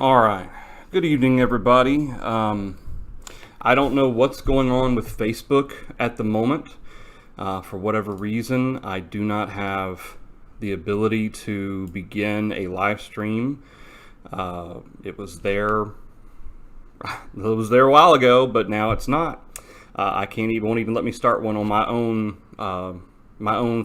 All right. Good evening, everybody. I don't know what's going on with Facebook at the moment. For whatever reason, I do not have the ability to begin a live stream. It was there. It was there a while ago, but now it's not. Won't even let me start one on my own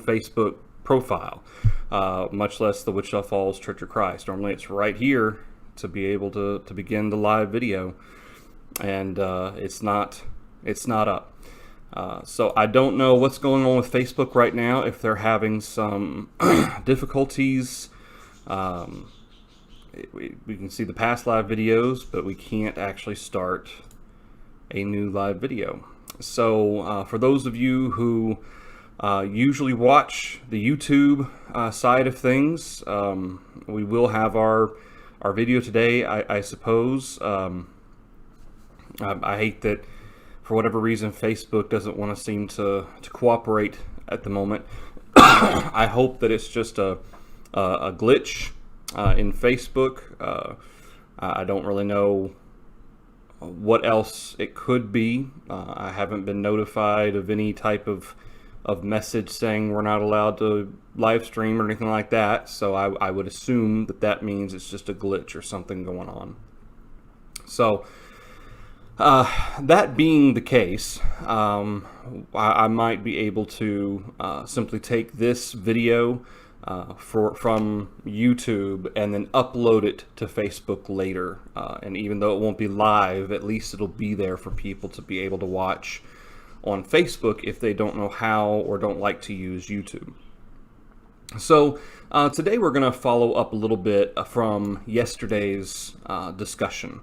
Facebook profile, much less the Wichita Falls Church of Christ. Normally, it's right here to be able to begin the live video, and it's not up. So I don't know what's going on with Facebook right now, if they're having some difficulties. We can see the past live videos, but we can't actually start a new live video. So for those of you who usually watch the YouTube side of things, we will have our video today, I suppose. I hate that for whatever reason Facebook doesn't want to seem to cooperate at the moment. I hope that it's just a glitch in Facebook. I don't really know what else it could be. I haven't been notified of any type of message saying we're not allowed to live stream or anything like that, so I would assume that means it's just a glitch or something going on. So that being the case, I might be able to simply take this video from YouTube and then upload it to Facebook later. And even though it won't be live, at least it'll be there for people to be able to watch on Facebook if they don't know how or don't like to use YouTube. So today we're going to follow up a little bit from yesterday's discussion.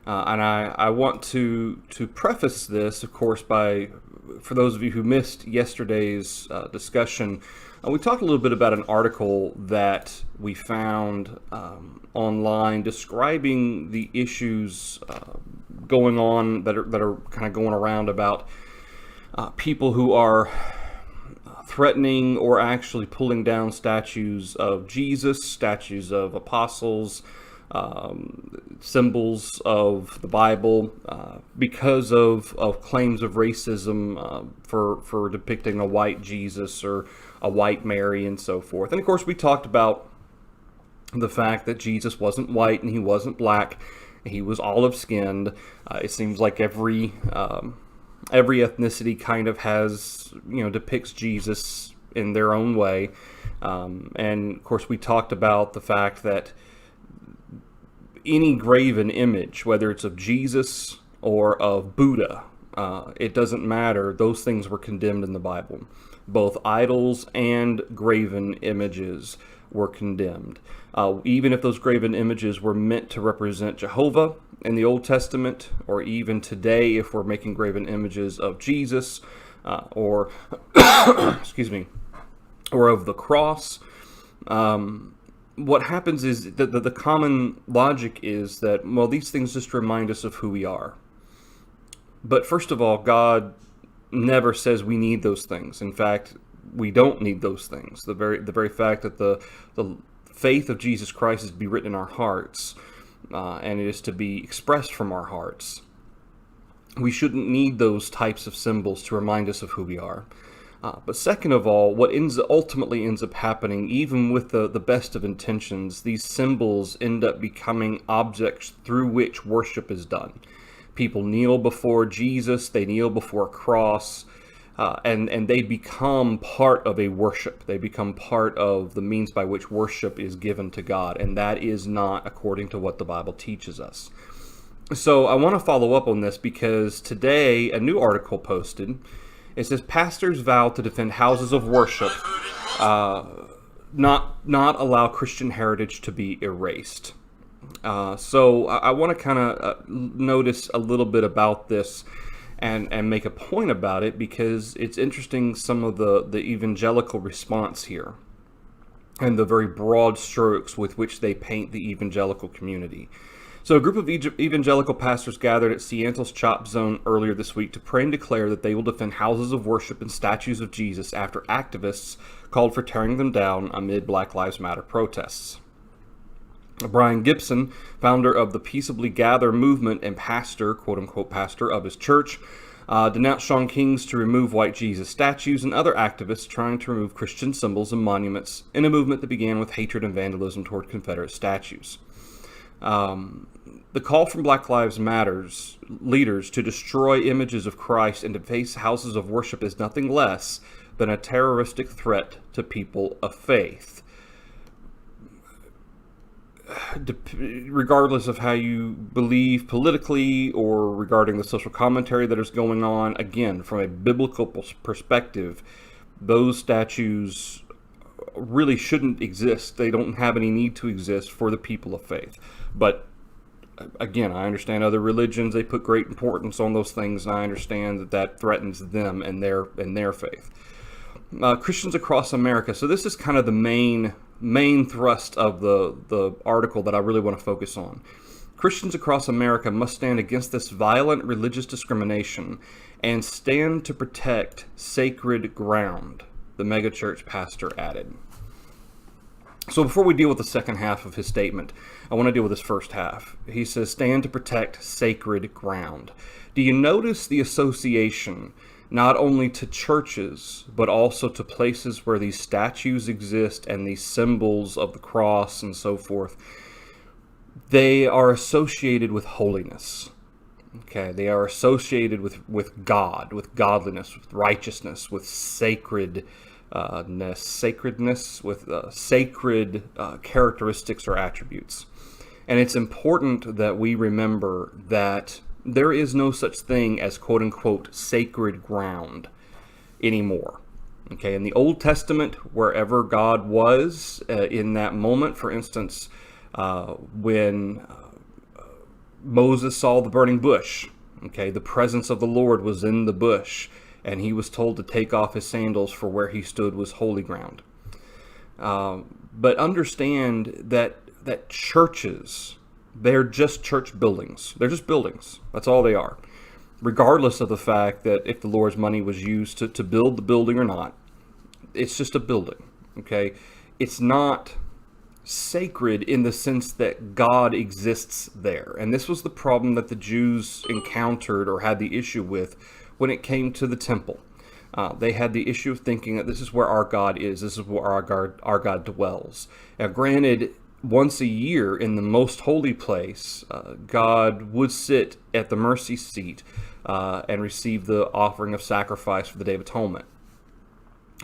And I want to preface this, of course, for those of you who missed yesterday's discussion, we talked a little bit about an article that we found online describing the issues going on that are kind of going around about people who are threatening or actually pulling down statues of Jesus, statues of apostles, symbols of the Bible, because of claims of racism for depicting a white Jesus or a white Mary and so forth. And of course we talked about the fact that Jesus wasn't white and he wasn't black. He was olive skinned. It seems like every ethnicity kind of has, depicts Jesus in their own way. And of course we talked about the fact that any graven image, whether it's of Jesus or of Buddha, it doesn't matter. Those things were condemned in the Bible. Both idols and graven images were condemned. Even if those graven images were meant to represent Jehovah in the Old Testament, or even today if we're making graven images of Jesus, or excuse me, or of the cross, what happens is that the common logic is that, well, these things just remind us of who we are. But first of all, God never says we need those things. In fact, we don't need those things. The very fact that the faith of Jesus Christ is to be written in our hearts, and it is to be expressed from our hearts. We shouldn't need those types of symbols to remind us of who we are. But second of all, what ultimately ends up happening, even with the best of intentions, these symbols end up becoming objects through which worship is done. People kneel before Jesus, they kneel before a cross, and they become part of a worship. They become part of the means by which worship is given to God, and that is not according to what the Bible teaches us. So I want to follow up on this because today a new article posted. It says, pastors vow to defend houses of worship, not allow Christian heritage to be erased. So I want to kind of notice a little bit about this and make a point about it, because it's interesting some of the evangelical response here and the very broad strokes with which they paint the evangelical community. So a group of evangelical pastors gathered at Seattle's Chop Zone earlier this week to pray and declare that they will defend houses of worship and statues of Jesus after activists called for tearing them down amid Black Lives Matter protests. Brian Gibson, founder of the Peaceably Gather movement and pastor, quote-unquote pastor, of his church, denounced Shaun King's to remove white Jesus statues and other activists trying to remove Christian symbols and monuments in a movement that began with hatred and vandalism toward Confederate statues. The call from Black Lives Matter's leaders to destroy images of Christ and to face houses of worship is nothing less than a terroristic threat to people of faith. Regardless of how you believe politically or regarding the social commentary that is going on, again, from a biblical perspective, those statues really shouldn't exist. They don't have any need to exist for the people of faith. But again, I understand other religions, they put great importance on those things, and I understand that that threatens them and their faith. Christians across America. So this is kind of the main thrust of the article that I really want to focus on. Christians across America must stand against this violent religious discrimination and stand to protect sacred ground, the megachurch pastor added. So before we deal with the second half of his statement, I want to deal with his first half. He says, stand to protect sacred ground. Do you notice the association not only to churches, but also to places where these statues exist and these symbols of the cross and so forth? They are associated with holiness. Okay, they are associated with God, with godliness, with righteousness, with sacredness, with sacred characteristics or attributes. And it's important that we remember that there is no such thing as quote-unquote sacred ground anymore. Okay, in the Old Testament, wherever God was in that moment, for instance, when Moses saw the burning bush, okay, the presence of the Lord was in the bush, and he was told to take off his sandals, for where he stood was holy ground. But understand that churches, they're just church buildings. They're just buildings. That's all they are. Regardless of the fact that if the Lord's money was used to build the building or not, it's just a building, okay? It's not sacred in the sense that God exists there. And this was the problem that the Jews encountered or had the issue with when it came to the temple. They had the issue of thinking that this is where our God is. This is where our God dwells. Now, granted, once a year in the most holy place, God would sit at the mercy seat and receive the offering of sacrifice for the Day of Atonement.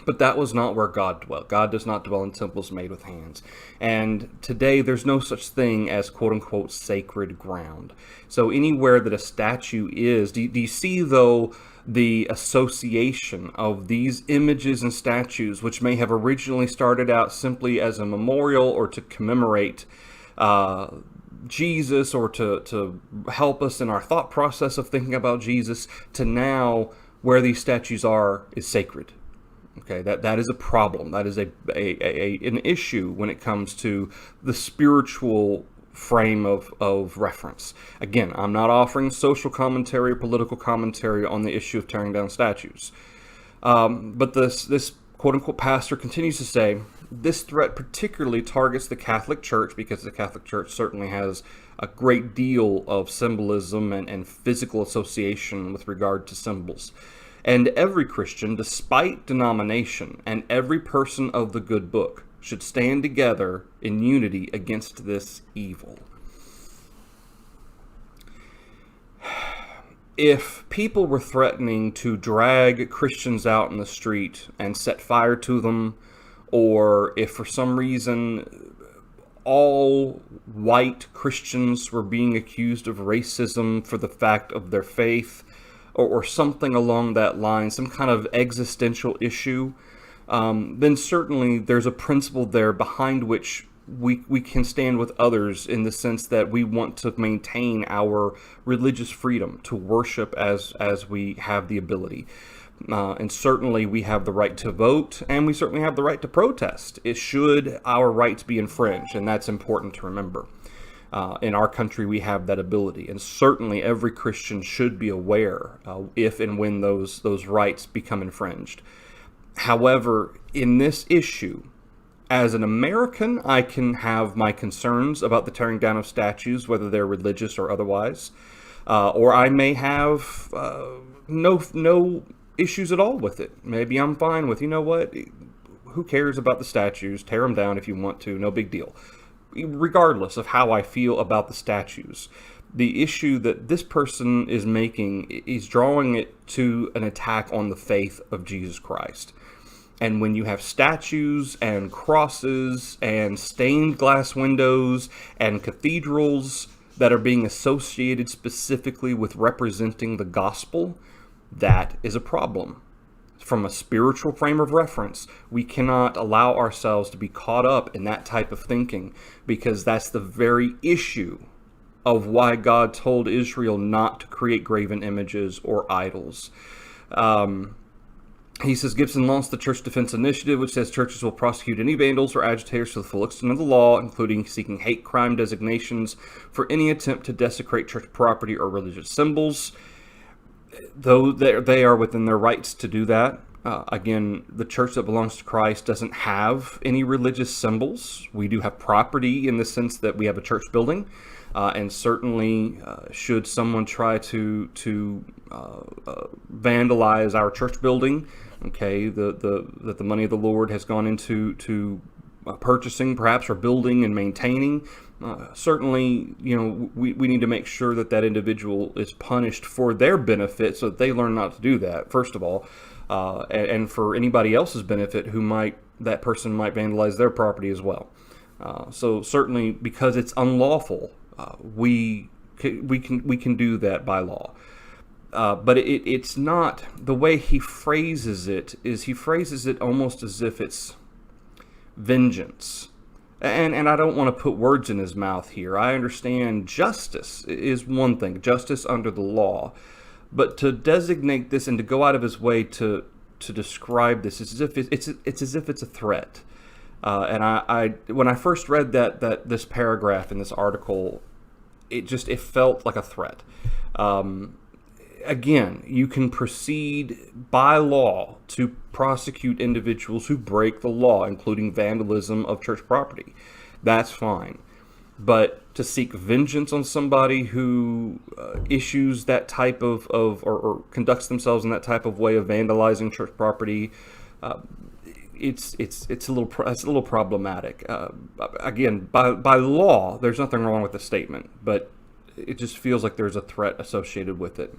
But that was not where God dwelt. God does not dwell in temples made with hands. And today there's no such thing as quote-unquote sacred ground. So anywhere that a statue is, do you see, though, the association of these images and statues, which may have originally started out simply as a memorial or to commemorate Jesus, or to help us in our thought process of thinking about Jesus, to now where these statues are is sacred. Okay, that is a problem. That is an issue when it comes to the spiritual frame of reference. Again, I'm not offering social commentary or political commentary on the issue of tearing down statues. But this quote-unquote pastor continues to say, this threat particularly targets the Catholic Church, because the Catholic Church certainly has a great deal of symbolism and physical association with regard to symbols. And every Christian, despite denomination, and every person of the good book should stand together in unity against this evil. If people were threatening to drag Christians out in the street and set fire to them, or if for some reason all white Christians were being accused of racism for the fact of their faith, or something along that line, some kind of existential issue, then certainly there's a principle there behind which we can stand with others, in the sense that we want to maintain our religious freedom to worship as we have the ability. And certainly we have the right to vote, and we certainly have the right to protest. It should our rights be infringed, and that's important to remember. In our country, we have that ability, and certainly every Christian should be aware if and when those rights become infringed. However, in this issue, As an American, I can have my concerns about the tearing down of statues, whether they're religious or otherwise. Or I may have no issues at all with it. Maybe I'm fine with, you know what, who cares about the statues? Tear them down if you want to, no big deal. Regardless of how I feel about the statues. The issue that this person is making is drawing it to an attack on the faith of Jesus Christ. And when you have statues and crosses and stained glass windows and cathedrals that are being associated specifically with representing the gospel, that is a problem. From a spiritual frame of reference, we cannot allow ourselves to be caught up in that type of thinking, because that's the very issue of why God told Israel not to create graven images or idols. He says, Gibson launched the Church Defense Initiative, which says churches will prosecute any vandals or agitators to the full extent of the law, including seeking hate crime designations for any attempt to desecrate church property or religious symbols. Though they are within their rights to do that. Again, the church that belongs to Christ doesn't have any religious symbols. We do have property in the sense that we have a church building. And certainly, should someone try to vandalize our church building, okay, that the money of the Lord has gone into purchasing, perhaps, or building and maintaining. Certainly, we need to make sure that that individual is punished for their benefit, so that they learn not to do that, first of all, and for anybody else's benefit that person might vandalize their property as well. So certainly, because it's unlawful, we can do that by law. But it's not, the way he phrases it is he phrases it almost as if it's vengeance. And I don't want to put words in his mouth here. I understand justice is one thing, justice under the law. But to designate this and to go out of his way to describe this is as if it's as if it's a threat. And I when I first read that this paragraph in this article, it felt like a threat. Again, you can proceed by law to prosecute individuals who break the law, including vandalism of church property. That's fine. But to seek vengeance on somebody who issues that type of or conducts themselves in that type of way of vandalizing church property, it's a little problematic. Again, by law, there's nothing wrong with the statement, but it just feels like there's a threat associated with it.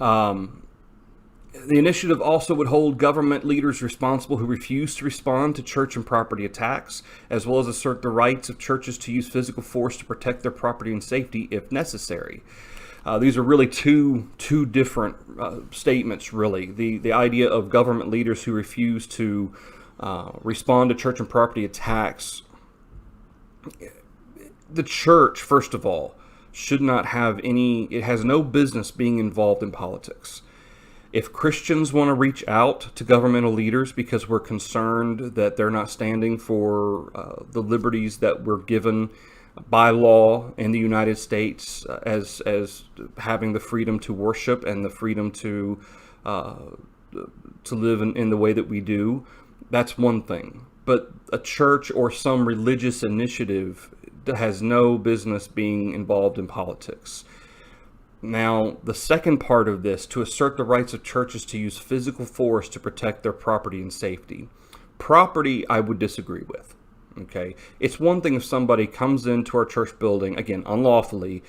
The initiative also would hold government leaders responsible who refuse to respond to church and property attacks, as well as assert the rights of churches to use physical force to protect their property and safety if necessary. These are really two different statements, really. The idea of government leaders who refuse to respond to church and property attacks. The church, first of all, should not have it has no business being involved in politics. If Christians want to reach out to governmental leaders because we're concerned that they're not standing for the liberties that we're given by law in the United States, as having the freedom to worship and the freedom to live in the way that we do, that's one thing. But a church or some religious initiative has no business being involved in politics. Now, the second part of this, to assert the rights of churches to use physical force to protect their property and safety. Property, I would disagree with. Okay, it's one thing if somebody comes into our church building, again, unlawfully,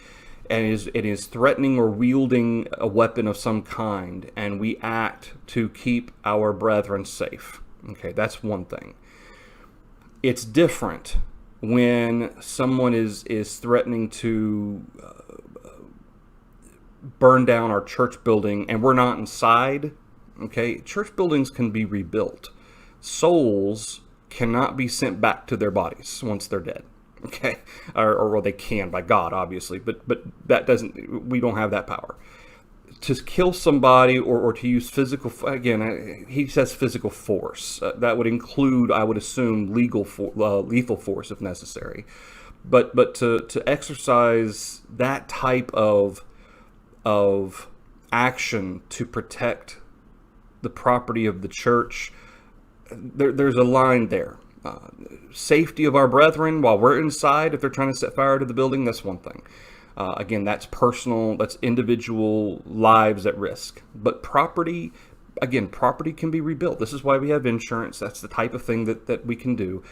and is threatening or wielding a weapon of some kind, and we act to keep our brethren safe. Okay, that's one thing. It's different when someone is threatening to burn down our church building and we're not inside. Okay, church buildings can be rebuilt. Souls cannot be sent back to their bodies once they're dead. Okay, or well, they can by God, obviously, but that doesn't. We don't have that power to kill somebody or to use physical. Again, he says physical force. That would include, I would assume, lethal force if necessary. But to exercise that type of action to protect the property of the church, there's a line there. Safety of our brethren while we're inside, if they're trying to set fire to the building, that's one thing. Again, that's personal, that's individual lives at risk. But property, again, property can be rebuilt. This is why we have insurance. That's the type of thing that we can do.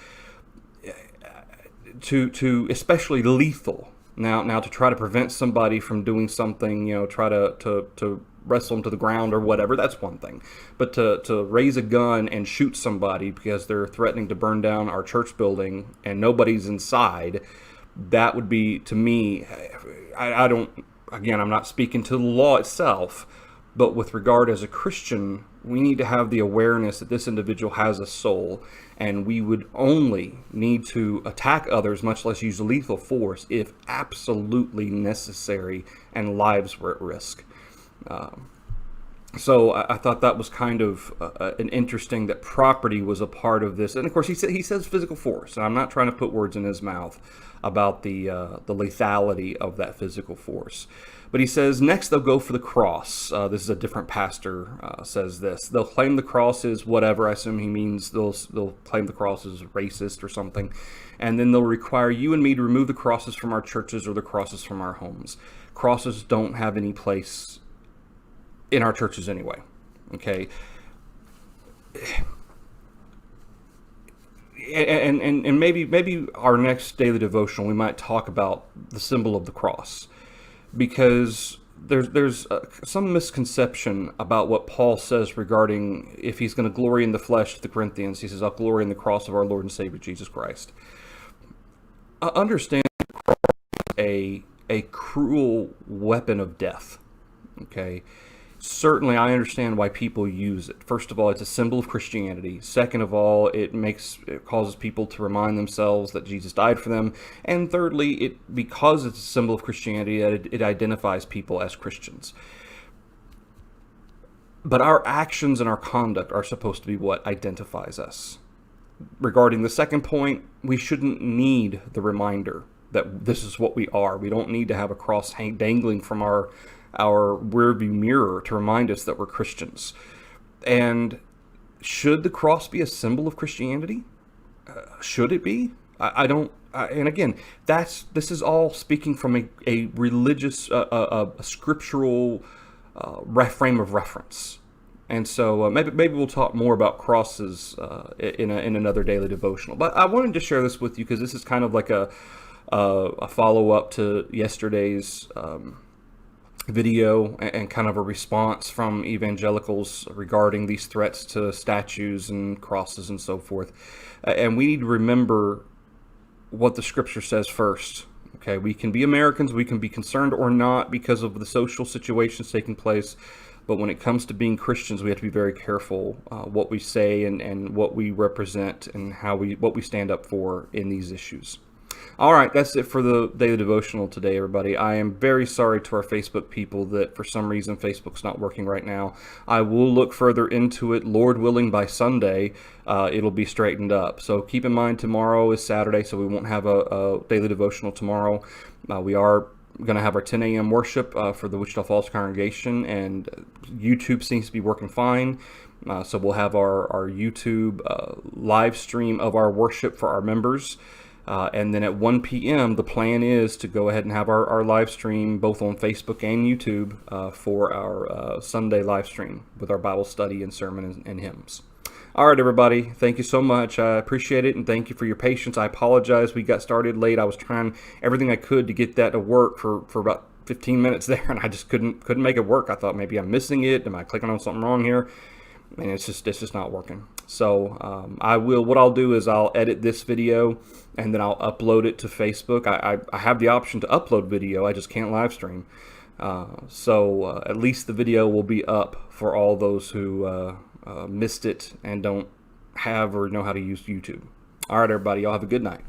To especially lethal. Now to try to prevent somebody from doing something, try to wrestle them to the ground or whatever, that's one thing. But to raise a gun and shoot somebody because they're threatening to burn down our church building and nobody's inside, that would be, to me, I don't, again, I'm not speaking to the law itself, but with regard as a Christian, we need to have the awareness that this individual has a soul, and we would only need to attack others, much less use lethal force, if absolutely necessary and lives were at risk. So I thought that was kind of an interesting that property was a part of this. And of course, he says physical force, and I'm not trying to put words in his mouth about the lethality of that physical force. But he says, next they'll go for the cross. This is a different pastor says this. They'll claim the cross is whatever. I assume he means they'll claim the cross is racist or something. And then they'll require you and me to remove the crosses from our churches or the crosses from our homes. Crosses don't have any place in our churches anyway. Okay. And maybe our next daily devotional, we might talk about the symbol of the cross, because there's some misconception about what Paul says regarding if he's going to glory in the flesh to the Corinthians. He says, I'll glory in the cross of our Lord and Savior Jesus Christ. Understand the cross is a cruel weapon of death. Okay. Certainly, I understand why people use it. First of all, it's a symbol of Christianity. Second of all, it causes people to remind themselves that Jesus died for them. And thirdly, because it's a symbol of Christianity, it identifies people as Christians. But our actions and our conduct are supposed to be what identifies us. Regarding the second point, we shouldn't need the reminder that this is what we are. We don't need to have a cross dangling from our rearview mirror to remind us that we're Christians. And should the cross be a symbol of Christianity? Should it be? I don't. And again, this is all speaking from a religious, a scriptural frame of reference. And so maybe we'll talk more about crosses in another daily devotional. But I wanted to share this with you because this is kind of like a follow-up to yesterday's video and kind of a response from evangelicals regarding these threats to statues and crosses and so forth. And we need to remember what the scripture says first. Okay, we can be Americans, we can be concerned or not because of the social situations taking place, but when it comes to being Christians, we have to be very careful what we say and what we represent and what we stand up for in these issues. All right, that's it for the daily devotional today, everybody. I am very sorry to our Facebook people that for some reason Facebook's not working right now. I will look further into it. Lord willing, by Sunday, it'll be straightened up. So keep in mind, tomorrow is Saturday, so we won't have a daily devotional tomorrow. We are going to have our 10 a.m. worship for the Wichita Falls congregation, and YouTube seems to be working fine. So we'll have our YouTube live stream of our worship for our members. And then at 1 p.m., the plan is to go ahead and have our live stream both on Facebook and YouTube for our Sunday live stream with our Bible study and sermon and hymns. All right, everybody. Thank you so much. I appreciate it, and thank you for your patience. I apologize. We got started late. I was trying everything I could to get that to work for about 15 minutes there, and I just couldn't make it work. I thought maybe I'm missing it. Am I clicking on something wrong here? And it's just not working. So what I'll do is I'll edit this video and then I'll upload it to Facebook. I have the option to upload video, I just can't live stream. So at least the video will be up for all those who missed it and don't have or know how to use YouTube. All right, everybody, y'all have a good night.